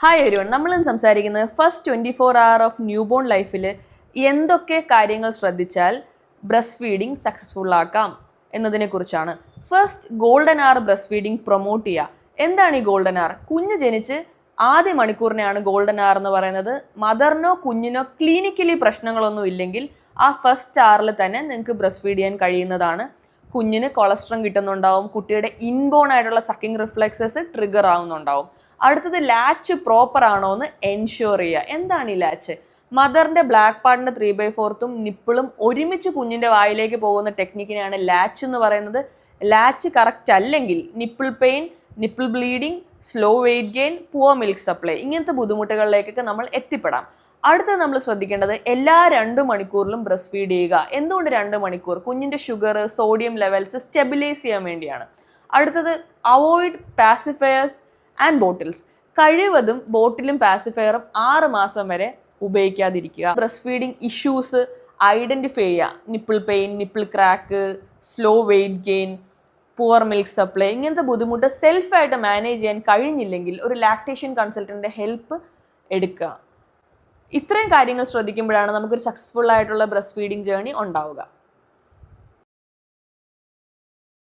Hi everyone, നമ്മളിന്ന് സംസാരിക്കുന്നത് first 24 hour of new born ലൈഫിൽ എന്തൊക്കെ കാര്യങ്ങൾ ശ്രദ്ധിച്ചാൽ ബ്രസ്റ്റ് ഫീഡിങ് സക്സസ്ഫുൾ ആക്കാം എന്നതിനെ കുറിച്ചാണ്. First, golden hour breast feeding promote ചെയ്യുക. എന്താണ് ഈ ഗോൾഡൻ അവർ? കുഞ്ഞ് ജനിച്ച് ആദ്യ മണിക്കൂറിനെയാണ് ഗോൾഡൻ അവർ എന്ന് പറയുന്നത്. മദറിനോ കുഞ്ഞിനോ ക്ലിനിക്കലി പ്രശ്നങ്ങളൊന്നും ഇല്ലെങ്കിൽ ആ ഫസ്റ്റ് അവറിൽ തന്നെ നിങ്ങൾക്ക് ബ്രസ്റ്റ് ഫീഡ് ചെയ്യാൻ കഴിയുന്നതാണ്. കുഞ്ഞിന് കൊളസ്ട്രോൾ കിട്ടുന്നുണ്ടാവും, കുട്ടിയുടെ ഇൻബോൺ ആയിട്ടുള്ള സക്കിംഗ് റിഫ്ലെക്സസ് ട്രിഗർ ആവുന്നുണ്ടാവും. അടുത്തത്, ലാച്ച് പ്രോപ്പർ ആണോ എന്ന് എൻഷുർ ചെയ്യുക. എന്താണ് ഈ ലാച്ച്? മദറിന്റെ ബ്ലാക്ക് പാർട്ടിന്റെ 3/4 നിപ്പിളും ഒരുമിച്ച് കുഞ്ഞിന്റെ വായിലേക്ക് പോകുന്ന ടെക്നിക്കിനെയാണ് ലാച്ച് എന്ന് പറയുന്നത്. ലാച്ച് കറക്റ്റ് അല്ലെങ്കിൽ nipple pain, nipple bleeding, slow weight gain, poor milk supply, ഇങ്ങനത്തെ ബുദ്ധിമുട്ടുകളിലേക്കൊക്കെ നമ്മൾ എത്തിപ്പെടാം. അടുത്തത് നമ്മൾ ശ്രദ്ധിക്കേണ്ടത്, എല്ലാ 2 മണിക്കൂറിലും ബ്രസ്റ്റ് ഫീഡ് ചെയ്യുക. എന്തുകൊണ്ട് 2 മണിക്കൂർ? കുഞ്ഞിന്റെ ഷുഗർ, സോഡിയം ലെവൽസ് സ്റ്റെബിലൈസ് ചെയ്യാൻ വേണ്ടിയാണ്. അടുത്തത്, അവോയ്ഡ് പാസിഫയേഴ്സ് ആൻഡ് ബോട്ടിൽസ്. കഴിവതും ബോട്ടിലും പാസിഫയറും 6 മാസം വരെ ഉപയോഗിക്കാതിരിക്കുക. ബ്രസ്റ്റ് ഫീഡിങ് ഇഷ്യൂസ് ഐഡന്റിഫൈ ചെയ്യുക. Nipple pain, nipple crack, slow weight gain, poor milk supply, ഇങ്ങനത്തെ ബുദ്ധിമുട്ട് സെൽഫായിട്ട് മാനേജ് ചെയ്യാൻ കഴിഞ്ഞില്ലെങ്കിൽ ഒരു ലാക്ടേഷൻ കൺസൾട്ടൻ്റെ ഹെൽപ്പ് എടുക്കുക. ഇത്രയും കാര്യങ്ങൾ ശ്രദ്ധിക്കുമ്പോഴാണ് നമുക്കൊരു സക്സസ്ഫുൾ ആയിട്ടുള്ള ബ്രസ്റ്റ് ഫീഡിങ് ജേർണി ഉണ്ടാവുക.